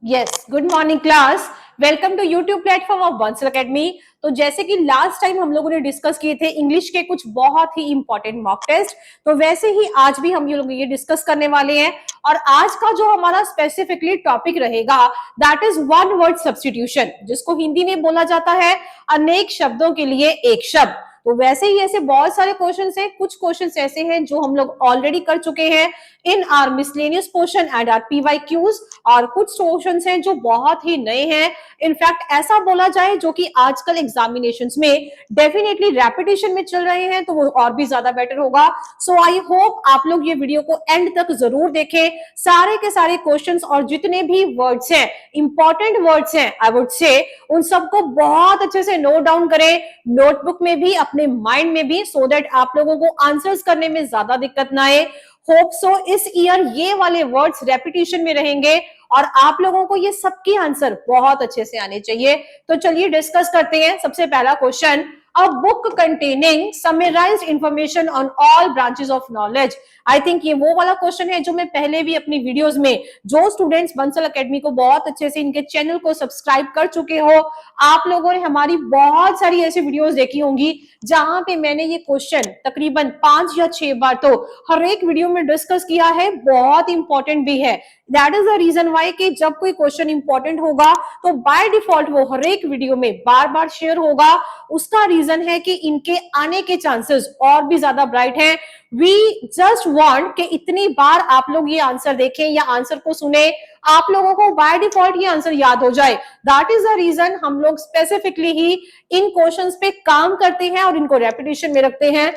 Yes, good morning class. Welcome to YouTube platform of Bansal Academy. तो जैसे कि last time हम लोगों ने डिस्कस किए थे इंग्लिश के कुछ बहुत ही इंपॉर्टेंट मॉक टेस्ट, तो वैसे ही आज भी हम लोग ये डिस्कस करने वाले हैं। और आज का जो हमारा स्पेसिफिकली टॉपिक रहेगा that is one word substitution, जिसको हिंदी में बोला जाता है अनेक शब्दों के लिए एक शब्द। तो वैसे ही ऐसे बहुत सारे क्वेश्चंस हैं, कुछ क्वेश्चंस ऐसे हैं जो हम लोग ऑलरेडी कर चुके हैं in our miscellaneous portion and our PYQs, और कुछ क्वेश्चंस हैं जो बहुत ही नए हैं। इनफैक्ट ऐसा बोला जाए जो कि आजकल एग्जामिनेशंस में डेफिनेटली रेपिटेशन में चल रहे हैं, तो वो और भी ज्यादा बेटर होगा। सो आई होप आप लोग ये वीडियो को एंड तक जरूर देखें। सारे के सारे क्वेश्चंस और जितने भी वर्ड्स हैं, इंपॉर्टेंट वर्ड्स हैं, आई वुड से उन सबको बहुत अच्छे से नोट डाउन करें, नोटबुक में भी, अपने माइंड में भी, सो दैट आप लोगों को आंसर्स करने में ज्यादा दिक्कत ना आए। होप सो इस ईयर ये वाले वर्ड्स रेपिटेशन में रहेंगे और आप लोगों को ये सबके आंसर बहुत अच्छे से आने चाहिए। तो चलिए डिस्कस करते हैं। सबसे पहला question, a book containing summarised information on all branches of knowledge. I think ये वो वाला क्वेश्चन है जो मैं पहले भी अपनी वीडियोस में, जो स्टूडेंट्स बंसल एकेडमी को बहुत अच्छे से इनके चैनल को सब्सक्राइब कर चुके हो, आप लोगों ने हमारी बहुत सारी ऐसी वीडियोस देखी होंगी जहां पे मैंने ये क्वेश्चन तकरीबन 5 या 6 बार तो हर एक वीडियो में डिस्कस किया है। बहुत इंपॉर्टेंट भी है। That is the reason why कि जब कोई क्वेश्चन इंपॉर्टेंट होगा तो बाय डिफॉल्ट वो हर एक वीडियो में बार बार शेयर होगा। उसका रीजन है कि इनके आने के चांसेस और भी ज्यादा ब्राइट हैं। वी जस्ट वांट कि इतनी बार आप लोग ये आंसर देखें या आंसर को सुने, आप लोगों को बाय डिफॉल्ट ये आंसर याद हो जाए। दैट इज द रीजन हम लोग स्पेसिफिकली ही इन क्वेश्चंस पे काम करते हैं और इनको रेपिटेशन में रखते हैं।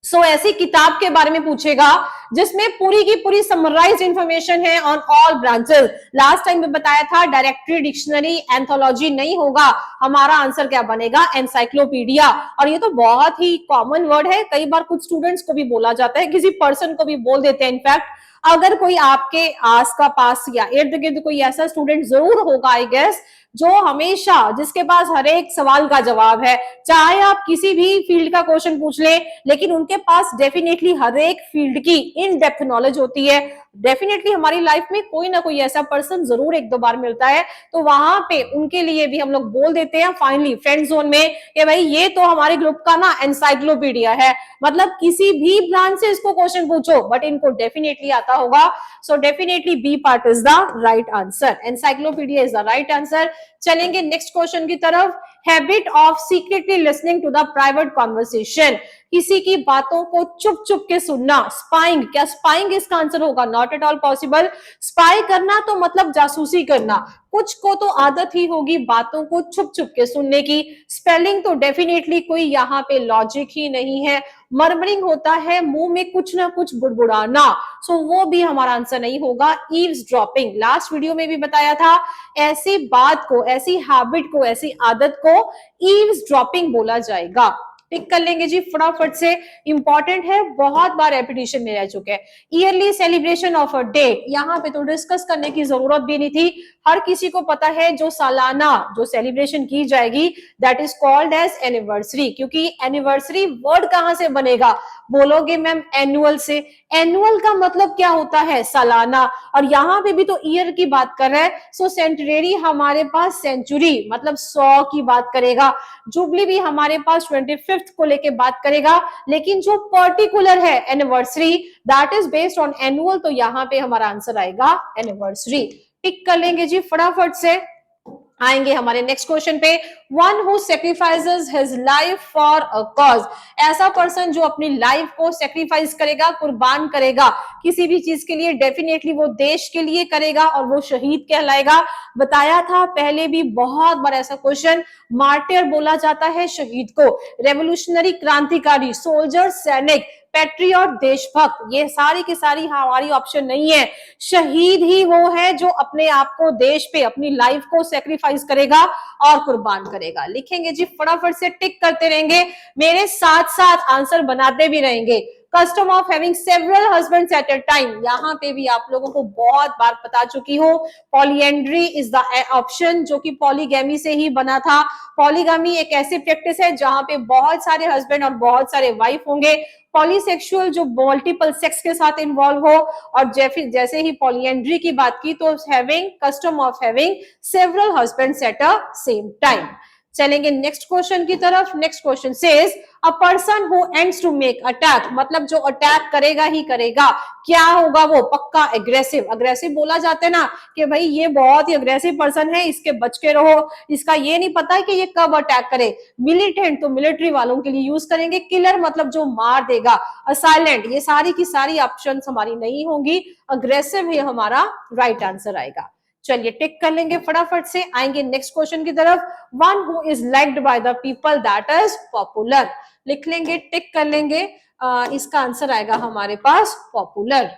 सो ऐसी किताब के बारे में पूछेगा जिसमें पूरी की पूरी समराइज्ड इंफॉर्मेशन है on all branches. Last time में बताया था डायरेक्टरी, डिक्शनरी, एंथोलॉजी नहीं होगा। हमारा आंसर क्या बनेगा? एनसाइक्लोपीडिया। और ये तो बहुत ही कॉमन वर्ड है, कई बार कुछ स्टूडेंट्स को भी बोला जाता है, किसी पर्सन को भी बोल देते हैं। इनफैक्ट अगर कोई आपके आस का पास या इर्द गिर्द कोई ऐसा स्टूडेंट जरूर होगा आई गेस, जो हमेशा, जिसके पास हर एक सवाल का जवाब है, चाहे आप किसी भी फील्ड का क्वेश्चन पूछ लें, लेकिन उनके पास डेफिनेटली हर एक फील्ड की इन डेप्थ नॉलेज होती है। डेफिनेटली हमारी लाइफ में कोई ना कोई ऐसा पर्सन जरूर एक दो बार मिलता है, तो वहां पे उनके लिए भी हम लोग बोल देते हैं फाइनली फ्रेंड जोन में कि भाई ये तो हमारे ग्रुप का ना एनसाइक्लोपीडिया है। मतलब किसी भी ब्रांच से इसको क्वेश्चन पूछो बट इनको डेफिनेटली आता होगा। So definitely B part is the right answer, encyclopedia is the right answer. चलेंगे नेक्स्ट क्वेश्चन की तरफ। Habit of secretly listening to the private conversation, किसी की बातों को चुप चुप के सुनना। स्पाइंग, क्या स्पाइंग इसका आंसर होगा? Not at all possible. Spy करना तो मतलब जासूसी करना। कुछ को तो आदत ही होगी बातों को छुप छुप के सुनने की। स्पेलिंग तो डेफिनेटली कोई यहाँ पे लॉजिक ही नहीं है। मर्मरिंग होता है मुंह में कुछ ना कुछ बुड़बुड़ाना, सो वो भी हमारा आंसर नहीं होगा। ईव्स ड्रॉपिंग, लास्ट वीडियो में भी बताया था, ऐसी बात को, ऐसी हैबिट को, ऐसी आदत को ईव्स ड्रॉपिंग बोला जाएगा। टिक कर लेंगे जी फटाफट से, इंपॉर्टेंट है, बहुत बार रेपिटेशन में रह चुके हैं। Early celebration of a date, यहाँ पे तो डिस्कस करने की जरूरत भी नहीं थी, हर किसी को पता है जो सालाना जो सेलिब्रेशन की जाएगी that is called as anniversary. क्योंकि एनिवर्सरी वर्ड कहां से बनेगा? बोलोगे मैम एनुअल से। एनुअल का मतलब क्या होता है? सालाना। और यहाँ पे भी तो ईयर की बात कर रहा है, सो सेंचुरी हमारे पास सेंचुरी मतलब 100 की बात करेगा। जुबली भी हमारे पास 25th को लेके बात करेगा। लेकिन जो पर्टिकुलर है anniversary that is based on annual, तो यहाँ पे हमारा आंसर आएगा एनिवर्सरी। टिक कर लेंगे जी फटाफट से। आएंगे हमारे नेक्स्ट क्वेश्चन पे। One who sacrifices his life for a cause, ऐसा पर्सन जो अपनी लाइफ को सेक्रीफाइस करेगा, कुर्बान करेगा किसी भी चीज के लिए, डेफिनेटली वो देश के लिए करेगा और वो शहीद कहलाएगा। बताया था पहले भी बहुत बार ऐसा क्वेश्चन, मार्टियर बोला जाता है शहीद को, रेवोल्यूशनरी क्रांतिकारी, सोल्जर सैनिक, पैट्रियट देशभक्त, ये सारी की सारी हमारी ऑप्शन नहीं है। शहीद ही वो है जो अपने आप को देश पे, अपनी लाइफ को सेक्रीफाइस करेगा और कुर्बान करेगा। लिखेंगे जी फटाफट से, टिक करते रहेंगे, मेरे साथ साथ आंसर बनाते भी रहेंगे। Custom of having several husbands at a time, यहाँ पे भी आप लोगों को बहुत बार बता चुकी हूँ, पॉलीएंड्री इज द ऑप्शन, जो कि पॉलीगैमी से ही बना था। पॉलीगामी एक ऐसी प्रैक्टिस है जहां पे बहुत सारे हस्बैंड और बहुत सारे वाइफ होंगे। पॉलीसेक्सुअल जो मल्टीपल सेक्स के साथ इन्वॉल्व हो, और जैसे ही पॉलीएंड्री की बात की तो having custom of having several husbands at a same time. चलेंगे नेक्स्ट क्वेश्चन की तरफ। Next question says a person who ends to make attack, मतलब जो अटैक करेगा ही करेगा, क्या होगा वो, पक्का एग्रेसिव। अग्रेसिव बोला जाता है ना कि भाई ये बहुत ही अग्रेसिव पर्सन है, इसके बच के रहो, इसका ये नहीं पता है कि ये कब अटैक करे। मिलिटेंट तो मिलिट्री वालों के लिए यूज करेंगे, किलर मतलब जो मार देगा, असाइलेंट ये सारी की सारी ऑप्शन हमारी नहीं होंगी, अग्रेसिव ही हमारा राइट आंसर आएगा। चलिए टिक कर लेंगे फटाफट से, आएंगे नेक्स्ट क्वेश्चन की तरफ। One who is liked by the people that is popular, लिख लेंगे, टिक कर लेंगे। इसका आंसर आएगा हमारे पास पॉपुलर,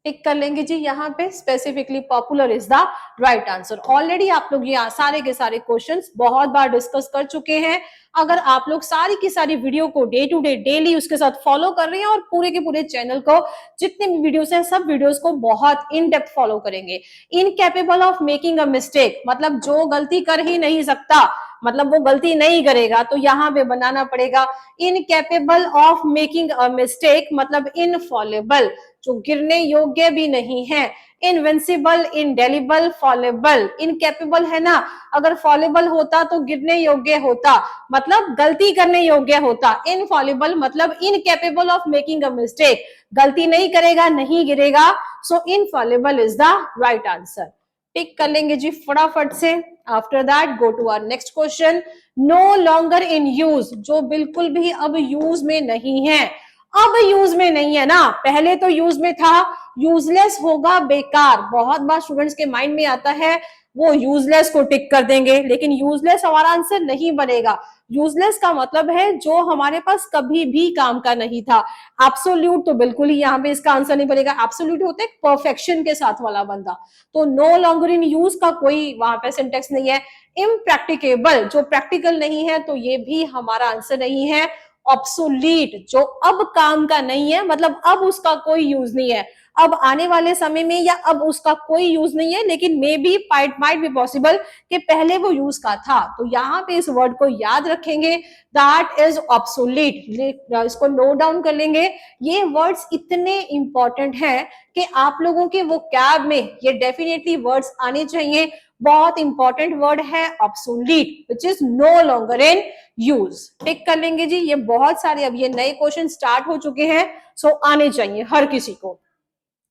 टिक कर लेंगे जी। यहाँ पे specifically popular is the right answer. Already आप लोग ये सारे के सारे क्वेश्चंस बहुत बार डिस्कस कर चुके हैं। अगर आप लोग सारी की सारी वीडियो को डे टू डे डेली उसके साथ फॉलो कर रहे हैं और पूरे के पूरे चैनल को जितने भी वीडियोस हैं सब वीडियोस को बहुत इन डेप्थ फॉलो करेंगे। Incapable of making a mistake, मतलब जो गलती कर ही नहीं सकता, मतलब वो गलती नहीं करेगा, तो यहाँ पे बनाना पड़ेगा incapable of making a mistake, मतलब इनफॉलेबल, जो गिरने योग्य भी नहीं है। इनविंसिबल, इंडेलिबल, फॉलेबल, इनकेपेबल है ना, अगर फॉलेबल होता तो गिरने योग्य होता, मतलब गलती करने योग्य होता। इनफॉलेबल मतलब incapable of making a mistake, गलती नहीं करेगा, नहीं गिरेगा, so infallible is the right answer. Tick कर लेंगे जी फटाफट से। After that go to our next question. No longer in use, जो बिल्कुल भी अब यूज में नहीं है, अब यूज में नहीं है ना, पहले तो यूज में था, यूजलेस होगा, बेकार। बहुत बार स्टूडेंट्स के माइंड में आता है वो यूजलेस को टिक कर देंगे, लेकिन यूजलेस हमारा आंसर नहीं बनेगा। यूजलेस का मतलब है जो हमारे पास कभी भी काम का नहीं था। एब्सोल्यूट तो बिल्कुल ही यहाँ पे इसका आंसर नहीं बनेगा। एब्सोल्यूट होता है परफेक्शन के साथ वाला बंदा, तो नो लॉन्गर इन यूज का कोई वहां पे सिंटेक्स नहीं है। इम्प्रैक्टिकेबल, जो प्रैक्टिकल नहीं है, तो ये भी हमारा आंसर नहीं है। ऑब्सोलीट, जो अब काम का नहीं है, मतलब अब उसका कोई यूज नहीं है, अब आने वाले समय में या अब उसका कोई यूज नहीं है, लेकिन may be might be possible कि पहले वो यूज का था, तो यहाँ पे इस वर्ड को याद रखेंगे, दैट इज ऑब्सोलीट। इसको नोट डाउन कर लेंगे। ये वर्ड्स इतने इंपॉर्टेंट हैं कि आप लोगों के वो कैब में ये डेफिनेटली वर्ड्स आने चाहिए। बहुत इंपॉर्टेंट वर्ड है obsolete, which is no longer in use. Tick कर लेंगे जी। ये बहुत सारे अब ये नए क्वेश्चन स्टार्ट हो चुके हैं, सो आने चाहिए हर किसी को।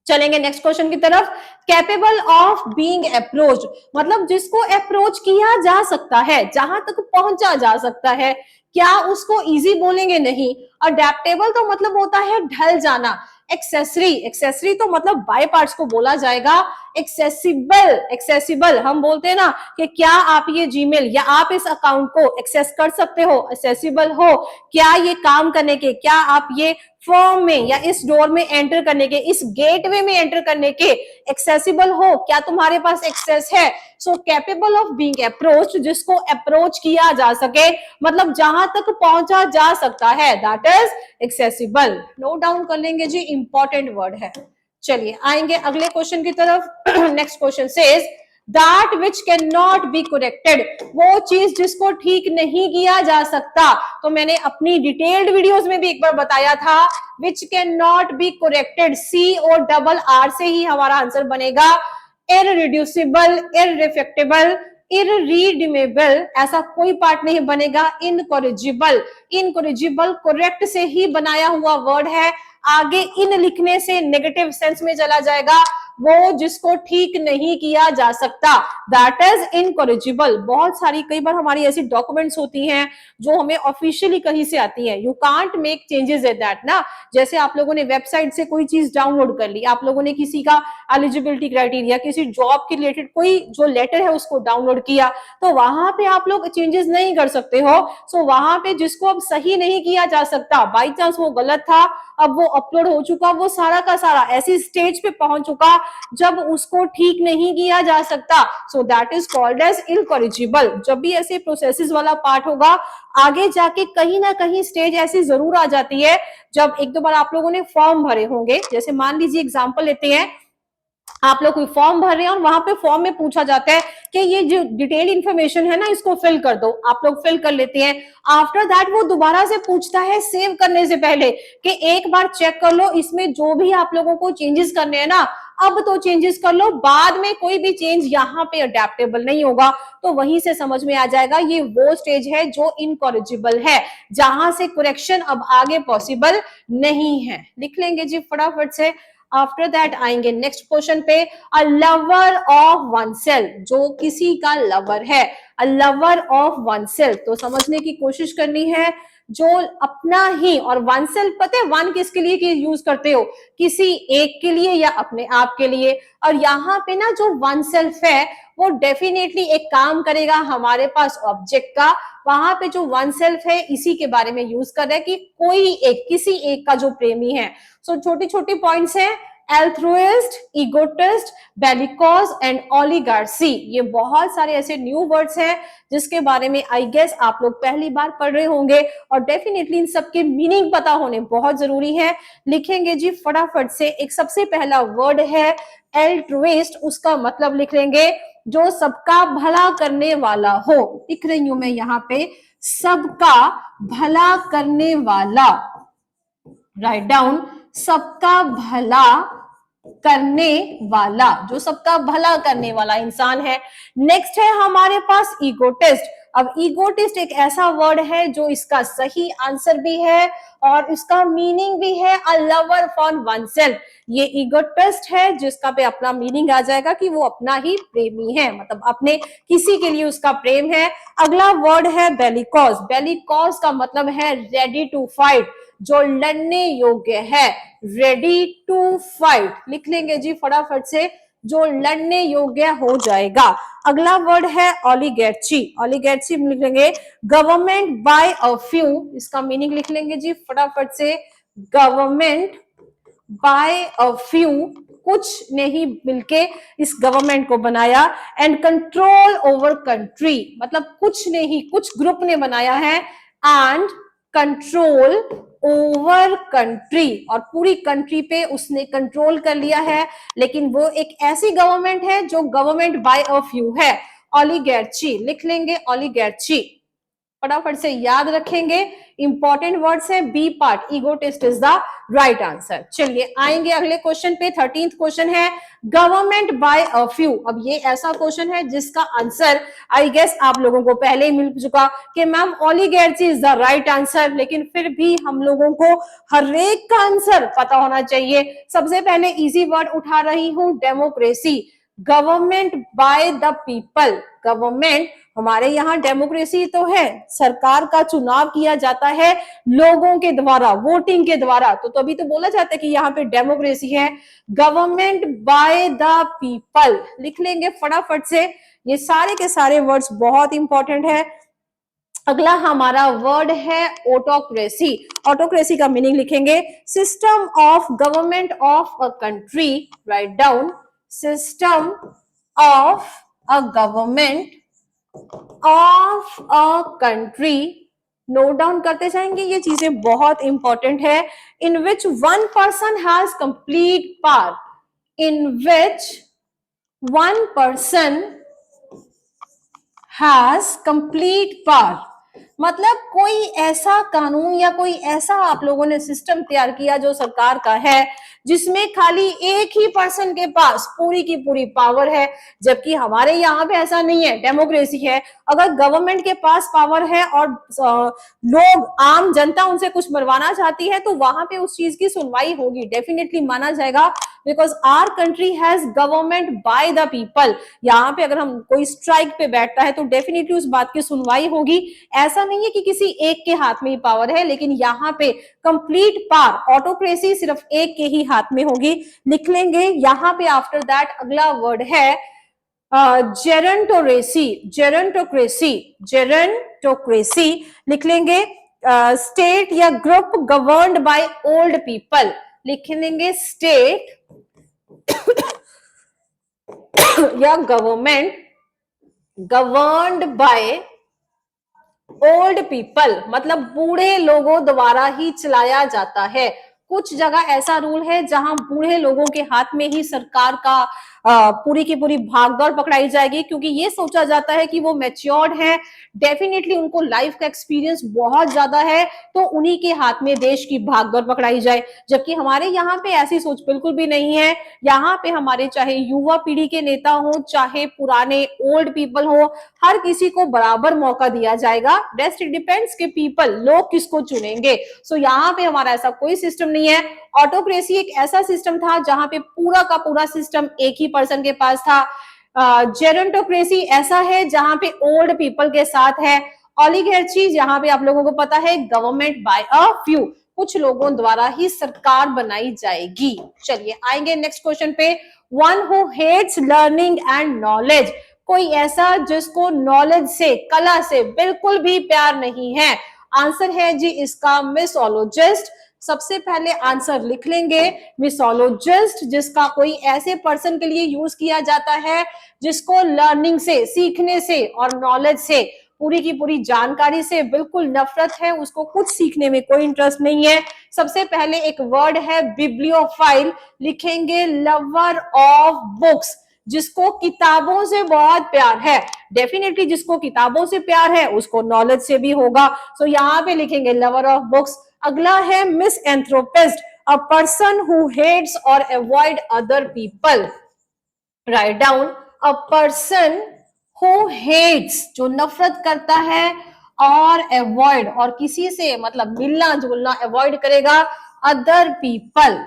चलेंगे नेक्स्ट क्वेश्चन की तरफ। कैपेबल ऑफ बीइंग अप्रोच्ड, मतलब जिसको अप्रोच किया जा सकता है, जहां तक पहुंचा जा सकता है, क्या उसको इजी बोलेंगे, नहीं। अडेप्टेबल तो मतलब होता है ढल जाना। एक्सेसरी तो मतलब बाय पार्ट्स को बोला जाएगा। एक्सेसिबल हम बोलते हैं ना कि क्या आप ये जीमेल या आप इस अकाउंट को एक्सेस कर सकते हो, एक्सेसिबल हो। क्या ये काम करने के, क्या आप ये फॉर्म में या इस डोर में एंटर करने के, इस गेटवे में एंटर करने के एक्सेसिबल हो, क्या तुम्हारे पास एक्सेस है। सो कैपेबल ऑफ बीइंग अप्रोच, जिसको अप्रोच किया जा सके, मतलब जहां तक पहुंचा जा सकता है, that is accessible. Note down कर लेंगे जी, इंपॉर्टेंट वर्ड है। चलिए आएंगे अगले क्वेश्चन की तरफ। Next question says that which can not be corrected, वो चीज जिसको ठीक नहीं किया जा सकता। तो मैंने अपनी डिटेल्ड वीडियोस में भी एक बार बताया था, which can not be corrected, C और डबल आर से ही हमारा आंसर बनेगा। इररिड्यूसिबल, इररिफ्लेक्टेबल, इररीडीमेबल, ऐसा कोई पार्ट नहीं बनेगा। इनकॉरिजिबल, इनकॉरिजिबल करेक्ट से ही बनाया हुआ वर्ड है, आगे इन लिखने से नेगेटिव सेंस में चला जाएगा। वो जिसको ठीक नहीं किया जा सकता, दैट इज इनकॉरिजिबल। बहुत सारी कई बार हमारी ऐसी डॉक्यूमेंट्स होती हैं जो हमें ऑफिशियली कहीं से आती है, you can't make changes at that ना। जैसे आप लोगों ने वेबसाइट से कोई चीज डाउनलोड कर ली, आप लोगों ने किसी का एलिजिबिलिटी क्राइटेरिया, किसी जॉब के रिलेटेड कोई जो लेटर है उसको डाउनलोड किया, तो वहां पे आप लोग चेंजेस नहीं कर सकते हो। सो वहां पे जिसको अब सही नहीं किया जा सकता, बाई चांस वो गलत था, अब वो अपलोड हो चुका, वो सारा का सारा ऐसी स्टेज पे पहुंच चुका जब उसको ठीक नहीं किया जा सकता, so that is called as incorrigible. जब भी ऐसे प्रोसेसेस वाला पार्ट होगा, आगे जाके कहीं ना कहीं स्टेज ऐसी जरूर आ जाती है जब एक दो बार आप लोगों ने फॉर्म भरे होंगे। जैसे मान लीजिए एग्जांपल लेते हैं, आप लोग कोई फॉर्म भर रहे हैं और वहां पे फॉर्म में पूछा जाता है कि ये जो डिटेल इंफॉर्मेशन है ना, इसको फिल कर दो। आप लोग फिल कर लेते हैं। आफ्टर दैट वो दोबारा से पूछता है सेव करने से पहले कि एक बार चेक कर लो, इसमें जो भी आप लोगों को चेंजेस करने हैं ना, अब तो चेंजेस कर लो, बाद में कोई भी चेंज यहाँ पे अडेप्टेबल नहीं होगा। तो वहीं से समझ में आ जाएगा ये वो स्टेज है जो इनकॉरिजिबल है, जहां से करेक्शन अब आगे पॉसिबल नहीं है। लिख लेंगे जी फटाफट से। आफ्टर दैट आएंगे नेक्स्ट क्वेश्चन पे, a lover of one self, जो किसी का लवर है, a lover of one self. तो समझने की कोशिश करनी है, जो अपना ही, और वन सेल्फ पता है वन किसके लिए यूज करते हो, किसी एक के लिए या अपने आप के लिए। और यहाँ पे ना जो वन सेल्फ है वो डेफिनेटली एक काम करेगा हमारे पास ऑब्जेक्ट का, वहां पे जो वन सेल्फ है इसी के बारे में यूज कर रहे हैं कि कोई एक, किसी एक का जो प्रेमी है। सो छोटी छोटी पॉइंट्स हैं, एल्थ्रुइस्ट, इगोटिस्ट, बेलिकोस एंड ओलिगार्सी। ये बहुत सारे ऐसे न्यू वर्ड्स हैं जिसके बारे में आई गेस आप लोग पहली बार पढ़ रहे होंगे, और डेफिनेटली इन सबके मीनिंग पता होने बहुत जरूरी है। लिखेंगे जी फटाफट से। एक सबसे पहला वर्ड है एल्ट्रुइस्ट, उसका मतलब लिख लेंगे जो सबका भला करने वाला हो। लिख रही हूं मैं यहाँ पे, सबका भला करने वाला, राइट डाउन, सबका भला करने वाला, जो सबका भला करने वाला इंसान है। नेक्स्ट है हमारे पास ईगोटिस्ट। अब ईगोटिस्ट एक ऐसा वर्ड है जो इसका सही आंसर भी है और इसका मीनिंग भी है, a lover for one self. ये ईगोटिस्ट है जिसका पे अपना मीनिंग आ जाएगा कि वो अपना ही प्रेमी है, मतलब अपने किसी के लिए उसका प्रेम है। अगला वर्ड है बेलिकॉस। बेलिकॉस का मतलब है रेडी टू फाइट, जो लड़ने योग्य है, रेडी टू फाइट। लिख लेंगे जी फटाफट से, जो लड़ने योग्य हो जाएगा। अगला वर्ड है ओलिगैर्ची। ओलिगैर्ची लिख लेंगे गवर्नमेंट बाय अ फ्यू, इसका मीनिंग लिख लेंगे जी फटाफट से, गवर्नमेंट बाय अ फ्यू, कुछ ने ही मिलके इस गवर्नमेंट को बनाया। एंड कंट्रोल ओवर कंट्री, मतलब कुछ ने ही, कुछ ग्रुप ने बनाया है। एंड कंट्रोल ओवर कंट्री, और पूरी कंट्री पे उसने कंट्रोल कर लिया है। लेकिन वो एक ऐसी गवर्नमेंट है जो गवर्नमेंट बाय अ फ्यू है। ओलिगैर्ची लिख लेंगे, ओलिगैर्ची फटाफट से याद रखेंगे। इंपॉर्टेंट वर्ड्स है, B part, egotist is the right answer. चलिए आएंगे अगले क्वेश्चन पे। 13th क्वेश्चन है गवर्नमेंट बाय अ फ्यू। अब ये ऐसा क्वेश्चन है जिसका आंसर आई गेस आप लोगों को पहले ही मिल चुका कि ma'am oligarchy is the right answer, लेकिन फिर भी हम लोगों को हर एक का आंसर पता होना चाहिए। सबसे पहले इजी वर्ड उठा रही हूं, democracy. Government by the people, government, हमारे यहाँ डेमोक्रेसी तो है, सरकार का चुनाव किया जाता है लोगों के द्वारा, वोटिंग के द्वारा, तो तभी तो बोला जाता है कि यहाँ पे डेमोक्रेसी है। गवर्नमेंट बाय द पीपल लिख लेंगे फटाफट से। ये सारे के सारे वर्ड्स बहुत इंपॉर्टेंट है। अगला हमारा वर्ड है ऑटोक्रेसी। ऑटोक्रेसी का मीनिंग लिखेंगे system of government of a country, right down, system of a government of a country. Note down करते जाएंगे, ये चीजें बहुत इंपॉर्टेंट है। In which one person has complete power, in which one person has complete power, मतलब कोई ऐसा कानून या कोई ऐसा आप लोगों ने सिस्टम तैयार किया जो सरकार का है, जिसमें खाली एक ही पर्सन के पास पूरी की पूरी पावर है। जबकि हमारे यहाँ पे ऐसा नहीं है, डेमोक्रेसी है। अगर गवर्नमेंट के पास पावर है और लोग, आम जनता उनसे कुछ मरवाना चाहती है, तो वहां पे उस चीज की सुनवाई होगी, डेफिनेटली माना जाएगा, because our country has government by the people. यहाँ पे अगर हम कोई स्ट्राइक पे बैठता है तो डेफिनेटली उस बात की सुनवाई होगी। ऐसा नहीं है कि किसी एक के हाथ में ही पावर है, लेकिन यहाँ पे कंप्लीट पावर, ऑटोक्रेसी सिर्फ एक के ही हाथ में होगी। लिख लेंगे यहाँ पे। आफ्टर दैट अगला वर्ड है जेरंटोरेसी। जेरंटोक्रेसी, जेरंटोक्रेसी लिख लेंगे स्टेट या group governed by old people. लिख लेंगे स्टेट या government governed by old people, मतलब बूढ़े लोगों द्वारा ही चलाया जाता है। कुछ जगह ऐसा रूल है जहां बूढ़े लोगों के हाथ में ही सरकार का पूरी की पूरी भागदौड़ पकड़ाई जाएगी, क्योंकि ये सोचा जाता है कि वो मैच्योर्ड है, डेफिनेटली उनको लाइफ का एक्सपीरियंस बहुत ज्यादा है, तो उन्हीं के हाथ में देश की भागदौड़ पकड़ाई जाए। जबकि हमारे यहाँ पे ऐसी सोच बिल्कुल भी नहीं है। यहाँ पे हमारे चाहे युवा पीढ़ी के नेता हो, चाहे पुराने ओल्ड पीपल हो, हर किसी को बराबर मौका दिया जाएगा। रेस्ट इट डिपेंड्स के पीपल, लोग किसको चुनेंगे। सो यहाँ पे हमारा ऐसा कोई सिस्टम नहीं है। ऑटोक्रेसी एक ऐसा सिस्टम था जहां पे पूरा का पूरा सिस्टम एक ही पर्सन के पास था। जेरोंटोक्रेसी ऐसा है जहां पे ओल्ड पीपल के साथ है। ओलिगार्ची जहां पे आप लोगों को पता है गवर्नमेंट बाय अ फ्यू, कुछ लोगों द्वारा ही सरकार बनाई जाएगी। चलिए आएंगे नेक्स्ट क्वेश्चन पे। One who hates learning and knowledge, कोई ऐसा जिसको नॉलेज से, कला से बिल्कुल भी प्यार नहीं है। आंसर है जी इसका मिसोलॉजिस्ट। सबसे पहले आंसर लिख लेंगे, मिसोलॉजिस्ट जिसका कोई ऐसे पर्सन के लिए यूज किया जाता है जिसको लर्निंग से, सीखने से और नॉलेज से, पूरी की पूरी जानकारी से बिल्कुल नफरत है, उसको कुछ सीखने में कोई इंटरेस्ट नहीं है। सबसे पहले एक वर्ड है बिब्लियोफाइल, लिखेंगे लवर ऑफ बुक्स, जिसको किताबों से बहुत प्यार है। डेफिनेटली जिसको किताबों से प्यार है उसको नॉलेज से भी होगा। सो यहाँ पे लिखेंगे लवर ऑफ बुक्स। अगला है misanthropist, a person who hates और avoid other people. Write down, a person who hates, जो नफरत करता है, और अवॉइड, और किसी से मतलब मिलना जुलना अवॉइड करेगा, अदर पीपल,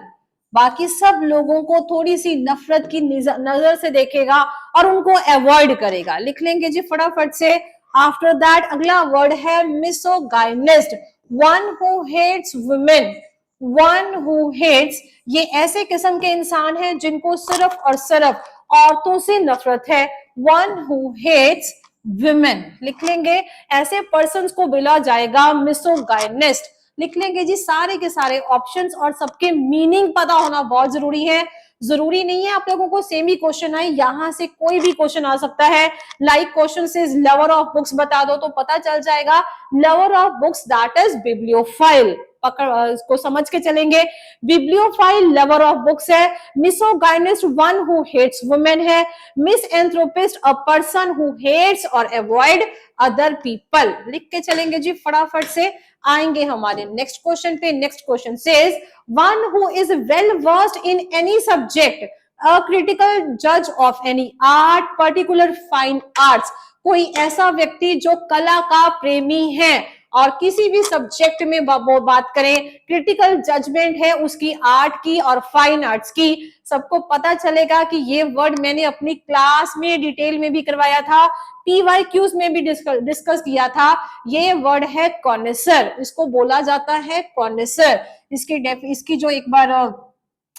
बाकी सब लोगों को थोड़ी सी नफरत की नजर से देखेगा और उनको अवॉइड करेगा। लिख लेंगे जी फटाफट से। आफ्टर दैट अगला वर्ड है misogynist, one who hates women. One who hates, ये ऐसे किस्म के इंसान हैं जिनको सिर्फ और सिर्फ औरतों से नफरत है। वन हु हेट्स वुमेन, लिख लेंगे ऐसे पर्संस को बोला जाएगा मिसोगाइनिस्ट। लिख लेंगे जी सारे के सारे ऑप्शंस, और सबके मीनिंग पता होना बहुत जरूरी है। जरूरी नहीं है आप लोगों को सेम ही क्वेश्चन आए, यहां से कोई भी क्वेश्चन आ सकता है। लाइक क्वेश्चन से लवर ऑफ बुक्स बता दो तो पता चल जाएगा, lover of books that is bibliophile, पकड़ इसको समझ के चलेंगे। बिब्लियोफाइल लवर ऑफ बुक्स है, misogynist one who hates women है, misanthropist a person who hates और अवॉइड अदर पीपल। लिख के चलेंगे जी फटाफट से। आएंगे हमारे नेक्स्ट क्वेश्चन पे। Next question says one who is well versed in any subject, a critical जज of any art, particular fine arts, कोई ऐसा व्यक्ति जो कला का प्रेमी है और किसी भी सब्जेक्ट में वो बात करें, क्रिटिकल जजमेंट है उसकी आर्ट की और फाइन आर्ट्स की। सबको पता चलेगा कि ये वर्ड मैंने अपनी क्लास में डिटेल में भी करवाया था, PYQs में भी डिस्कस किया था। ये वर्ड है कॉनेसर, इसको बोला जाता है कॉनेसर। इसकी जो एक बार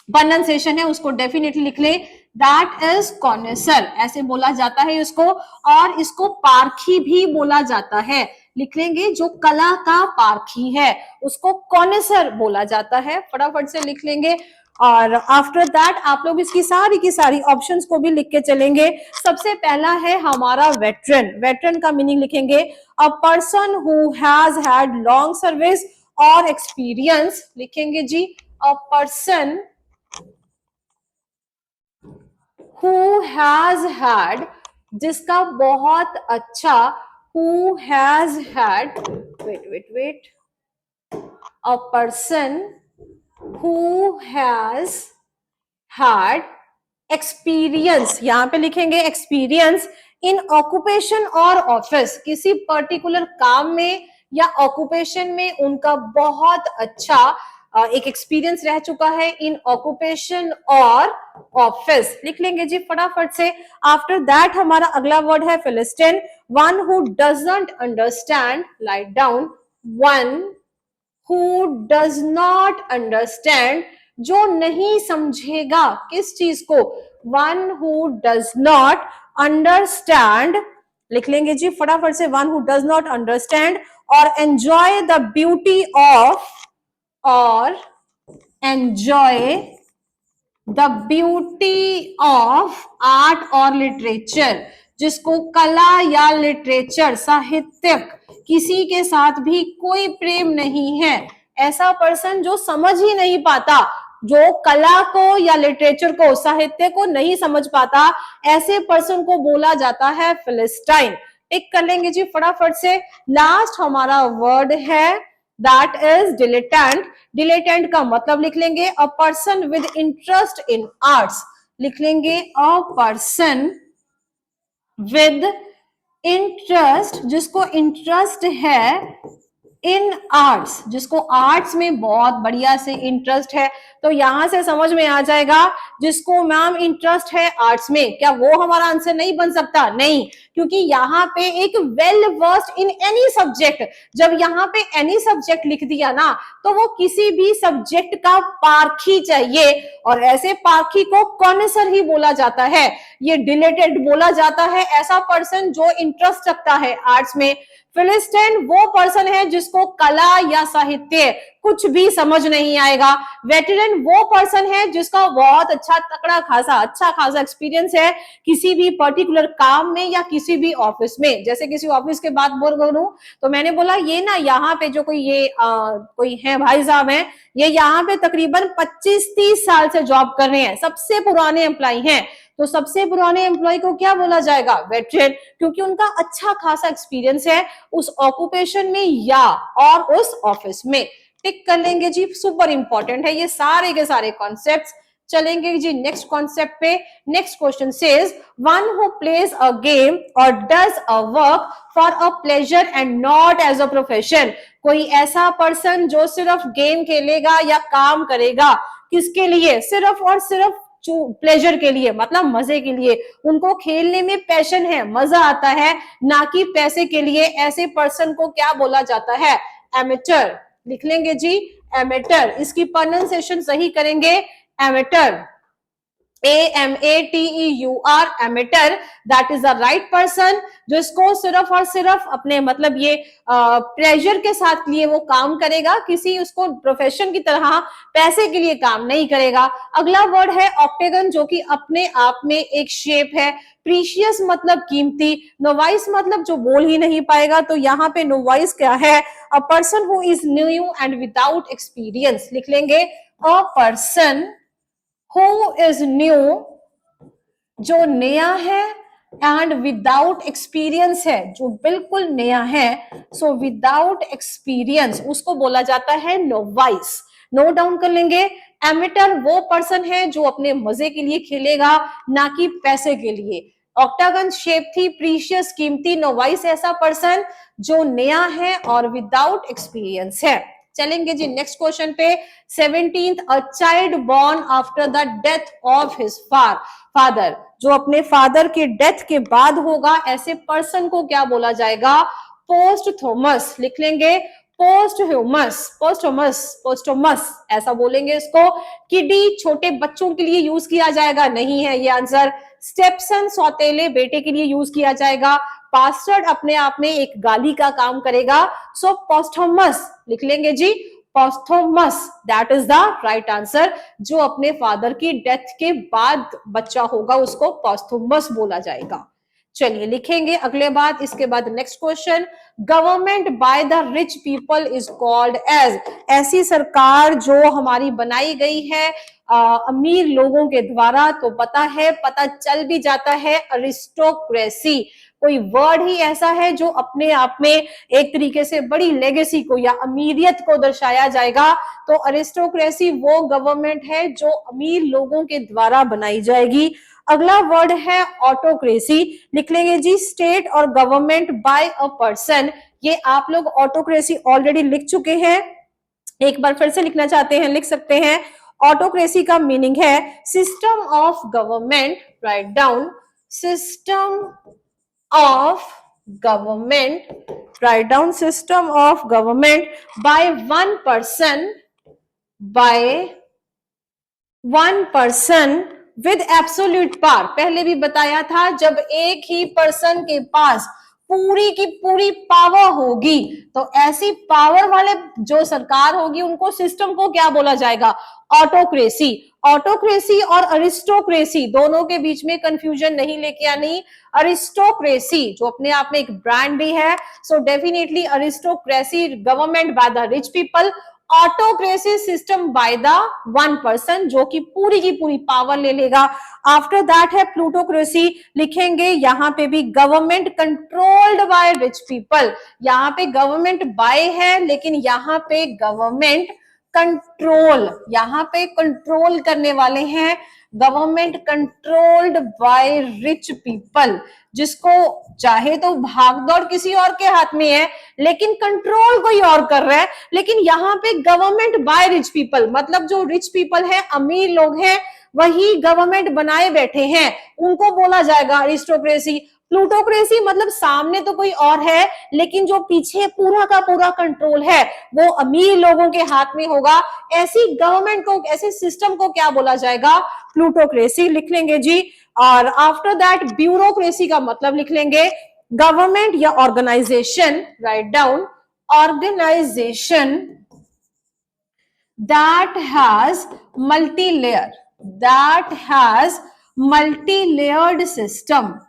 प्रोनाउंसिएशन है उसको डेफिनेटली लिख ले, दैट इज कॉनेसर, ऐसे बोला जाता है इसको। और इसको पारखी भी बोला जाता है, लिख लेंगे जो कला का पारखी है उसको कॉनेसर बोला जाता है। फटाफट से लिख लेंगे। और आफ्टर दैट आप लोग इसकी सारी की सारी ऑप्शंस को भी लिख के चलेंगे। सबसे पहला है हमारा वेटरन। वेटरन का मीनिंग लिखेंगे a person who has had long service और एक्सपीरियंस। लिखेंगे जी a person who has had, जिसका बहुत अच्छा, who has had, wait, a person who has had experience, यहां पे लिखेंगे एक्सपीरियंस इन ऑक्यूपेशन और ऑफिस, किसी पर्टिकुलर काम में या ऑक्यूपेशन में उनका बहुत अच्छा एक एक्सपीरियंस रह चुका है, इन ऑक्यूपेशन और ऑफिस। लिख लेंगे जी फटाफट से। आफ्टर दैट हमारा अगला वर्ड है philistine, one who doesn't understand, write down, one who does not understand, जो नहीं समझेगा किस चीज को, one who does not understand. लिख लेंगे जी फटाफट से, one who does not understand और एंजॉय द ब्यूटी ऑफ, और enjoy the beauty of art और लिटरेचर, जिसको कला या लिटरेचर साहित्य किसी के साथ भी कोई प्रेम नहीं है, ऐसा पर्सन जो समझ ही नहीं पाता, जो कला को या लिटरेचर को साहित्य को नहीं समझ पाता, ऐसे पर्सन को बोला जाता है फिलिस्टाइन। टिक कर लेंगे जी फटाफट से। लास्ट हमारा वर्ड है दैट इज डिलेटेंट। डिलेटेंट का मतलब लिख लेंगे a person with interest in arts, लिख लेंगे अ पर्सन विद इंटरेस्ट, जिसको इंटरेस्ट है इन आर्ट्स, जिसको आर्ट्स में बहुत बढ़िया से इंटरेस्ट है। तो यहां से समझ में आ जाएगा जिसको मैम इंटरेस्ट है आर्ट्स में, क्या वो हमारा आंसर नहीं बन सकता? नहीं, क्योंकि यहाँ पे एक well versed in any subject, जब यहाँ पे एनी सब्जेक्ट लिख दिया ना तो वो किसी भी सब्जेक्ट का पारखी चाहिए, और ऐसे पारखी को कॉन्सर ही बोला जाता है। ये डिलेटेड बोला जाता है ऐसा पर्सन जो इंटरेस्ट रखता है आर्ट्स में। फिलिस्टीन वो पर्सन है जिसको कला या साहित्य कुछ भी समझ नहीं आएगा। वेटरन वो पर्सन है जिसका बहुत अच्छा तकड़ा खासा अच्छा खासा एक्सपीरियंस है किसी भी पर्टिकुलर काम में या किसी भी ऑफिस में। जैसे किसी ऑफिस के बात बोलूं तो मैंने बोला ये ना यहाँ पे जो कोई ये कोई है भाई साहब है, ये यहाँ पे तकरीबन 25-30 साल से जॉब कर रहे हैं, सबसे पुराने एम्प्लॉय हैं। तो सबसे पुराने एम्प्लॉय को क्या बोला जाएगा? वेटरन, क्योंकि उनका अच्छा खासा एक्सपीरियंस है उस ऑक्यूपेशन में या और उस ऑफिस में। टिक कर लेंगे जी, सुपर इंपॉर्टेंट है ये सारे के सारे कॉन्सेप्ट्स। चलेंगे जी नेक्स्ट कॉन्सेप्ट पे। Next question says one who plays a game और does a work for a pleasure and not as a profession. कोई ऐसा पर्सन जो सिर्फ गेम खेलेगा या काम करेगा किसके लिए? सिर्फ और सिर्फ प्लेजर के लिए, मतलब मजे के लिए, उनको खेलने में पैशन है, मजा आता है, ना कि पैसे के लिए। ऐसे पर्सन को क्या बोला जाता है? एमेटर। लिख लेंगे जी एमेटर, इसकी प्रोनाउंसिएशन सही करेंगे amateur, AMATEUR, amateur. That is the right person जिसको सिर्फ और सिर्फ अपने मतलब ये प्लेजर के साथ लिए वो काम करेगा, किसी उसको प्रोफेशन की तरह पैसे के लिए काम नहीं करेगा। अगला वर्ड है ऑक्टेगन, जो कि अपने आप में एक शेप है। प्रीशियस मतलब कीमती, नोवाइस मतलब जो बोल ही नहीं पाएगा, तो यहाँ पे नोवाइस क्या है? अ person who is new and without experience. लिख लेंगे अ पर्सन हु इज न्यू, जो नया है, एंड विदाउट एक्सपीरियंस है, जो बिल्कुल नया है। सो विदाउट एक्सपीरियंस उसको बोला जाता है नोवाइस। नोट डाउन कर लेंगे। एमिटर वो पर्सन है जो अपने मजे के लिए खेलेगा, ना कि पैसे के लिए। ऑक्टागन शेप थी, प्रीशियस कीमती। नोवाइस ऐसा पर्सन जो नया है और विदाउट एक्सपीरियंस है। चलेंगे जी नेक्स्ट क्वेश्चन पे। 17th, a child born after the death of his father, जो अपने फादर के डेथ के बाद होगा, ऐसे पर्सन को क्या बोला जाएगा? पोस्टथोमस। लिख लेंगे पोस्टह्यूमस, पोस्टोमस, पोस्टोमस ऐसा बोलेंगे इसको। किडी छोटे बच्चों के लिए यूज किया जाएगा, नहीं है ये आंसर। स्टेपसन सौतेले बेटे के लिए यूज किया जाएगा। पास्टर्ड अपने आप में एक गाली का काम करेगा। सो पोस्टोमस लिख लेंगे जी, posthumous, that is the right answer. जो अपने फादर की डेथ के बाद बच्चा होगा उसको पोस्थोमस बोला जाएगा। चलिए लिखेंगे अगले बात। इसके बाद next question, government by the rich people is called as. ऐसी सरकार जो हमारी बनाई गई है अमीर लोगों के द्वारा, तो पता है, पता चल भी जाता है, अरिस्टोक्रेसी। कोई वर्ड ही ऐसा है जो अपने आप में एक तरीके से बड़ी लेगेसी को या अमीरियत को दर्शाया जाएगा। तो अरिस्टोक्रेसी वो गवर्नमेंट है जो अमीर लोगों के द्वारा बनाई जाएगी। अगला वर्ड है ऑटोक्रेसी। लिख लेंगे जी स्टेट और गवर्नमेंट बाय अ पर्सन। ये आप लोग ऑटोक्रेसी ऑलरेडी लिख चुके हैं, एक बार फिर से लिखना चाहते हैं लिख सकते हैं। ऑटोक्रेसी का मीनिंग है system of government, right down, system of government, write down system of government by one person with absolute power। पहले भी बताया था, जब एक ही पर्सन के पास पूरी की पूरी पावर होगी, तो ऐसी पावर वाले जो सरकार होगी उनको सिस्टम को क्या बोला जाएगा? ऑटोक्रेसी। ऑटोक्रेसी और अरिस्टोक्रेसी दोनों के बीच में कंफ्यूजन नहीं लेके आनी। अरिस्टोक्रेसी जो अपने आप में एक ब्रांड भी है, so definitely aristocracy government by the rich people, autocracy system by the one person जो कि पूरी की पूरी पावर ले लेगा। आफ्टर दैट है प्लूटोक्रेसी, लिखेंगे यहाँ पे भी government controlled by rich people. यहाँ पे गवर्नमेंट बाय है लेकिन यहाँ पे गवर्नमेंट कंट्रोल, यहाँ पे कंट्रोल करने वाले हैं, government controlled by rich people, जिसको चाहे तो भागदौड़ किसी और के हाथ में है लेकिन कंट्रोल कोई और कर रहा है। लेकिन यहाँ पे गवर्नमेंट बाय रिच पीपल मतलब जो रिच पीपल है, अमीर लोग हैं, वही गवर्नमेंट बनाए बैठे हैं, उनको बोला जाएगा अरिस्टोक्रेसी। प्लूटोक्रेसी मतलब सामने तो कोई और है लेकिन जो पीछे पूरा का पूरा कंट्रोल है वो अमीर लोगों के हाथ में होगा। ऐसी गवर्नमेंट को, ऐसे सिस्टम को क्या बोला जाएगा? प्लूटोक्रेसी लिख लेंगे जी। और आफ्टर दैट ब्यूरोक्रेसी का मतलब लिख लेंगे गवर्नमेंट या organisation, write down, organisation that has multi-layer, that has multi-layered system,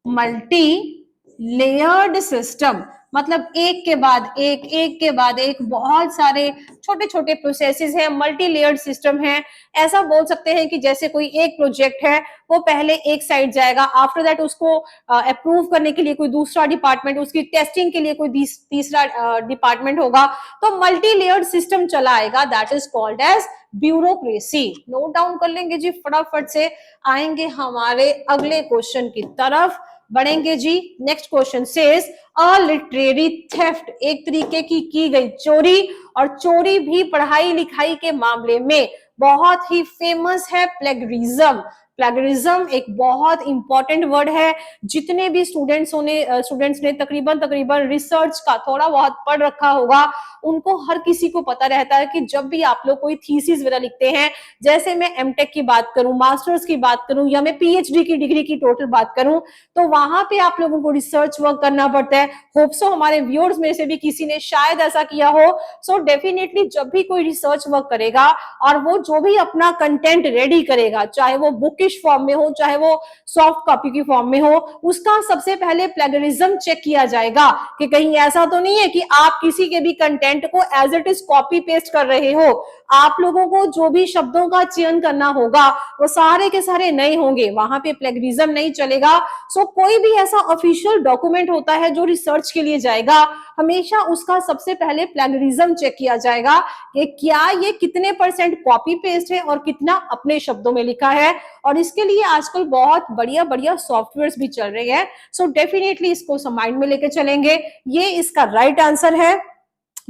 multi-layered system मतलब एक के बाद एक, एक के बाद एक बहुत सारे छोटे छोटे प्रोसेसेस हैं, मल्टी लेयर्ड सिस्टम है। ऐसा बोल सकते हैं कि जैसे कोई एक प्रोजेक्ट है वो पहले एक साइड जाएगा, आफ्टर दैट उसको अप्रूव करने के लिए कोई दूसरा डिपार्टमेंट, उसकी टेस्टिंग के लिए कोई तीसरा डिपार्टमेंट होगा, तो मल्टी लेयर्ड सिस्टम चला आएगा, that is called as bureaucracy. Note down कर लेंगे जी, फटाफट से आएंगे हमारे अगले क्वेश्चन की तरफ बढ़ेंगे जी। Next question says a literary theft, एक तरीके की गई चोरी, और चोरी भी पढ़ाई लिखाई के मामले में बहुत ही फेमस है प्लेगरिज्म। प्लेगरिज्म एक बहुत इंपॉर्टेंट वर्ड है, जितने भी स्टूडेंट्स ने तकरीबन रिसर्च का थोड़ा बहुत पढ़ रखा होगा उनको हर किसी को पता रहता है कि जब भी आप लोग कोई थीसिस वगैरह लिखते हैं, जैसे मैं एमटेक की बात करूं, मास्टर्स की बात करूं या मैं पीएचडी की डिग्री की टोटल बात करूं, तो वहां पे आप लोगों को रिसर्च वर्क करना पड़ता है। होप सो हमारे व्यूअर्स में से भी किसी ने शायद ऐसा किया हो। सो डेफिनेटली जब भी कोई रिसर्च वर्क करेगा और वो जो भी अपना कंटेंट रेडी करेगा, चाहे वो बुकिश फॉर्म में हो चाहे वो सॉफ्ट कॉपी की फॉर्म में हो, उसका सबसे पहले प्लेगरिज्म चेक किया जाएगा कि कहीं ऐसा तो नहीं है कि आप किसी के भी कंटेंट को as it is copy paste कर रहे हो। आप लोगों को जो भी शब्दों का चयन करना होगा वो सारे के सारे नए होंगे, वहां पे प्लेगरिज्म नहीं चलेगा। सो कोई भी ऐसा ऑफिशियल डॉक्यूमेंट होता है जो रिसर्च के लिए जाएगा, हमेशा उसका सबसे पहले प्लेगरिज्म चेक किया जाएगा कि क्या ये कितने % कॉपी पेस्ट है और कितना अपने शब्दों में लिखा है। और इसके लिए आजकल बहुत बढ़िया बढ़िया सॉफ्टवेयर्स भी चल रहे हैं। सो डेफिनेटली इसको माइंड में लेके चलेंगे, ये इसका राइट आंसर है।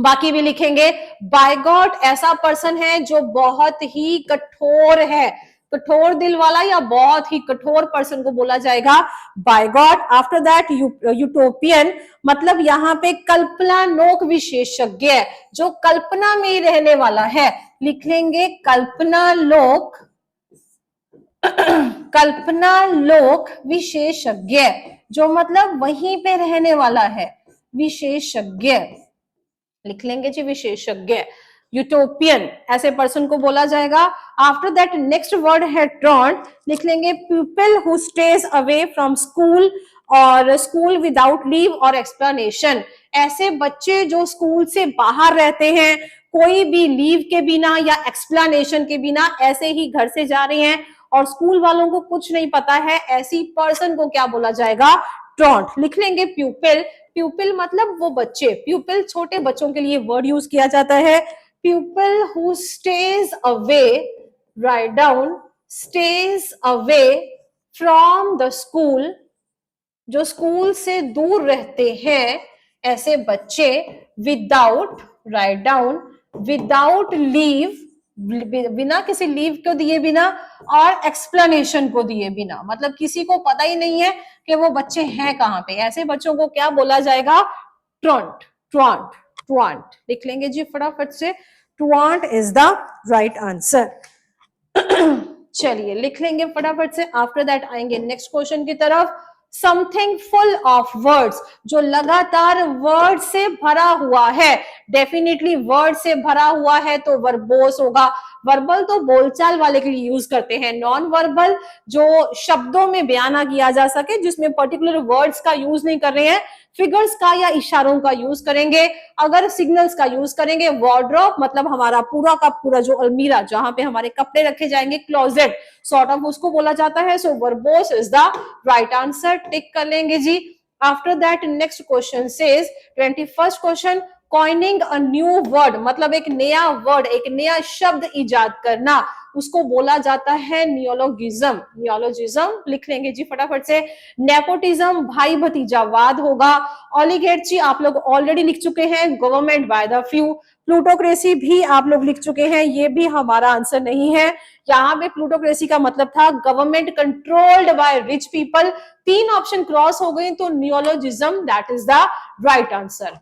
बाकी भी लिखेंगे बाय गॉड ऐसा पर्सन है जो बहुत ही कठोर है, कठोर दिल वाला या बहुत ही कठोर पर्सन को बोला जाएगा by god. After that utopian मतलब यहाँ पे कल्पनालोक विशेषज्ञ, जो कल्पना में रहने वाला है, लिख लेंगे कल्पनालोक, कल्पनालोक विशेषज्ञ, जो मतलब वहीं पे रहने वाला है, विशेषज्ञ लिख लेंगे जी, विशेषज्ञ। यूटोपियन ऐसे पर्सन को बोला जाएगा। आफ्टर दैट नेक्स्ट वर्ड है ट्रॉन्ट, लिख लेंगे people who stays away from school और स्कूल विदाउट लीव और एक्सप्लेनेशन, ऐसे बच्चे जो स्कूल से बाहर रहते हैं कोई भी लीव के बिना या एक्सप्लेनेशन के बिना, ऐसे ही घर से जा रहे हैं और स्कूल वालों को कुछ नहीं पता है, ऐसी पर्सन को क्या बोला जाएगा? ट्रॉन्ट। लिख लेंगे प्यूपिल, प्यूपिल मतलब वो बच्चे, प्यूपिल छोटे बच्चों के लिए वर्ड यूज किया जाता है। प्यूपिल who stays away, write down, stays away from the school, जो स्कूल से दूर रहते हैं ऐसे बच्चे, without, write down, without leave, बिना किसी लीव को दिए बिना, और एक्सप्लेनेशन को दिए बिना, मतलब किसी को पता ही नहीं है कि वो बच्चे हैं कहां पे, ऐसे बच्चों को क्या बोला जाएगा? ट्रॉन्ट, ट्रॉन्ट, ट्रॉन्ट लिख लेंगे जी फटाफट से, ट्रॉन्ट इज द राइट आंसर। चलिए लिख लेंगे फटाफट से। आफ्टर दैट आएंगे नेक्स्ट क्वेश्चन की तरफ। समथिंग फुल ऑफ वर्ड्स, जो लगातार वर्ड से भरा हुआ है, डेफिनेटली वर्ड से भरा हुआ है तो वर्बोस होगा। वर्बल तो बोलचाल वाले के लिए यूज करते हैं, नॉन वर्बल जो शब्दों में बयान ना किया जा सके, जिसमें पर्टिकुलर वर्ड्स का यूज नहीं कर रहे हैं, फिगर्स का या इशारों का यूज करेंगे। अगर सिग्नल्स का यूज करेंगे, वार्डरोब मतलब हमारा पूरा का पूरा जो अलमीरा जहां पे हमारे कपड़े रखे जाएंगे, क्लोजेट सॉर्ट ऑफ उसको बोला जाता है। So verbose is the right answer, tick कर लेंगे जी। After that next question says 21st question, coining a new word मतलब एक नया वर्ड, एक नया शब्द इजाद करना, उसको बोला जाता है नियोलॉजिज्म। नियोलॉजिज्म लिख लेंगे जी फटाफट से। नेपोटिज्म भाई भतीजावाद होगा। ओलिगेर्ची आप लोग ऑलरेडी लिख चुके हैं, government by the few. Plutocracy भी आप लोग लिख चुके हैं, ये भी हमारा आंसर नहीं है। यहाँ पे प्लूटोक्रेसी का मतलब था government controlled by rich people. तीन ऑप्शन क्रॉस हो गई, तो नियोलॉजिज्म that is the right answer,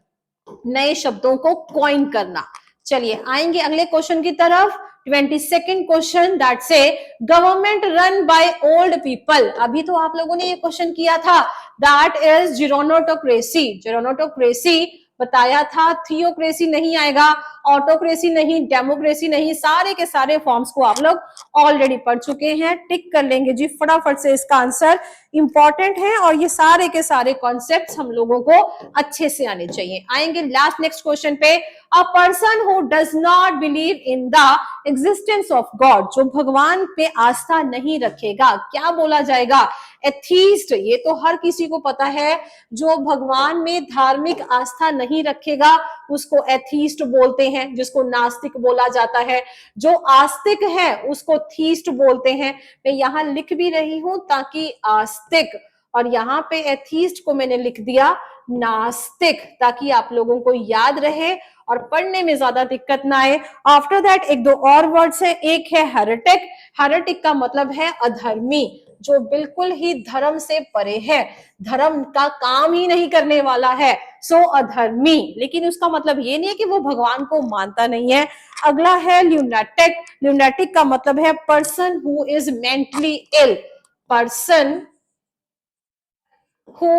नए शब्दों को कॉइन करना। चलिए आएंगे अगले क्वेश्चन की तरफ। 22nd क्वेश्चन दैट से government run by old people. अभी तो आप लोगों ने ये क्वेश्चन किया था, दैट इज जीरोनोटोक्रेसी। जीरोनोटोक्रेसी बताया था, थियोक्रेसी नहीं आएगा, ऑटोक्रेसी नहीं, डेमोक्रेसी नहीं, सारे के सारे फॉर्म्स को आप लोग ऑलरेडी पढ़ चुके हैं। टिक कर लेंगे जी फटाफट से, इसका आंसर इंपॉर्टेंट है और ये सारे के सारे कॉन्सेप्ट्स हम लोगों को अच्छे से आने चाहिए। आएंगे लास्ट नेक्स्ट क्वेश्चन पे। अ person who does not believe in the existence of God, जो भगवान पे आस्था नहीं रखेगा, क्या बोला जाएगा? एथीस्ट। ये तो हर किसी को पता है, जो भगवान में धार्मिक आस्था नहीं रखेगा उसको एथीस्ट बोलते हैं, जिसको नास्तिक बोला जाता है। जो आस्तिक है उसको थीस्ट बोलते हैं। मैं यहां लिख भी रही हूं ताकि आस्तिक, और यहाँ पे एथीस्ट को मैंने लिख दिया नास्तिक, ताकि आप लोगों को याद रहे और पढ़ने में ज्यादा दिक्कत ना आए। आफ्टर दैट एक दो और वर्ड्स है, एक है हेरेटिक। हेरेटिक का मतलब है अधर्मी, जो बिल्कुल ही धर्म से परे है, धर्म का काम ही नहीं करने वाला है, सो अधर्मी। लेकिन उसका मतलब ये नहीं है कि वो भगवान को मानता नहीं है। अगला है ल्यूनाटिक। ल्यूनाटिक का मतलब है person who is mentally ill. Person who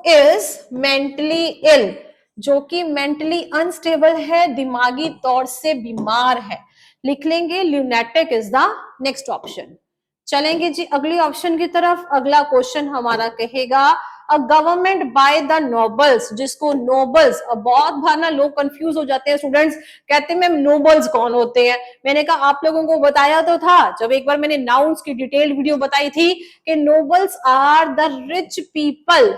is mentally ill, जो कि मेंटली अनस्टेबल है, दिमागी तौर से बीमार है। लिख लेंगे lunatic is the next option. चलेंगे जी अगले ऑप्शन की तरफ। अगला क्वेश्चन हमारा कहेगा a government by the nobles, जिसको नोबल्स, बहुत बार ना लोग कंफ्यूज हो जाते हैं स्टूडेंट्स, कहते हैं मैम नोबल्स कौन होते हैं। मैंने कहा आप लोगों को बताया तो था जब एक बार मैंने नाउन्स की डिटेल वीडियो बताई थी कि nobles are the rich people.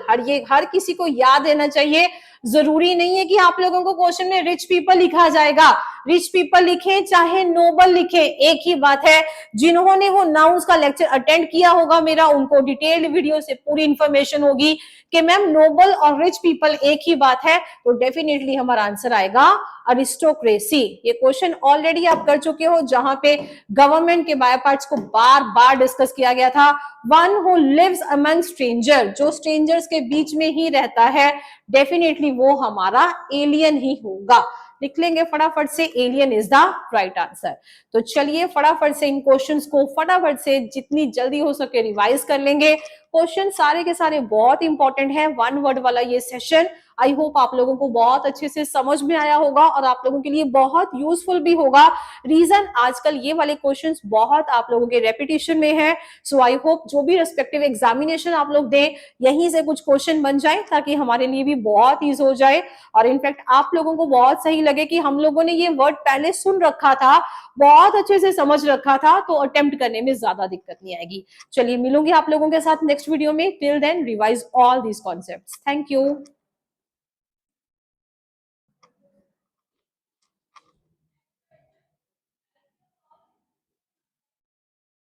हर किसी को याद रहना चाहिए, जरूरी नहीं है कि आप लोगों को क्वेश्चन में रिच पीपल लिखा जाएगा। रिच पीपल लिखे चाहे नोबल लिखे, एक ही बात है। जिन्होंने वो नाउन्स का लेक्चर अटेंड किया होगा मेरा, उनको डिटेल्ड वीडियो से पूरी इंफॉर्मेशन होगी कि मैम नोबल और रिच पीपल एक ही बात है। तो डेफिनेटली हमारा आंसर आएगा अरिस्टोक्रेसी। ये क्वेश्चन ऑलरेडी आप कर चुके हो, जहां पे गवर्नमेंट के बाय पार्ट्स को बार बार डिस्कस किया गया था। One who lives among stranger, जो स्ट्रेंजर्स के बीच में ही रहता है, डेफिनेटली वो हमारा एलियन ही होगा। लिख लेंगे फटाफट से, alien is the right answer. तो चलिए फटाफट से इन क्वेश्चंस को फटाफट से जितनी जल्दी हो सके रिवाइज कर लेंगे। क्वेश्चन सारे के सारे बहुत इंपॉर्टेंट है। वन वर्ड वाला ये सेशन आई होप आप लोगों को बहुत अच्छे से समझ में आया होगा और आप लोगों के लिए बहुत यूजफुल भी होगा। रीजन आजकल ये वाले क्वेश्चंस बहुत आप लोगों के रेपिटेशन में है। सो आई होप जो भी रेस्पेक्टिव एग्जामिनेशन आप लोग दें, यहीं से कुछ क्वेश्चन बन जाए ताकि हमारे लिए भी बहुत ईज हो जाए और इनफैक्ट आप लोगों को बहुत सही लगे कि हम लोगों ने ये वर्ड पहले सुन रखा था, बहुत अच्छे से समझ रखा था, तो अटेम्प्ट करने में ज्यादा दिक्कत नहीं आएगी। चलिए मिलूंगी आप लोगों के साथ नेक्स्ट वीडियो में। Till then revise all these concepts. Thank you.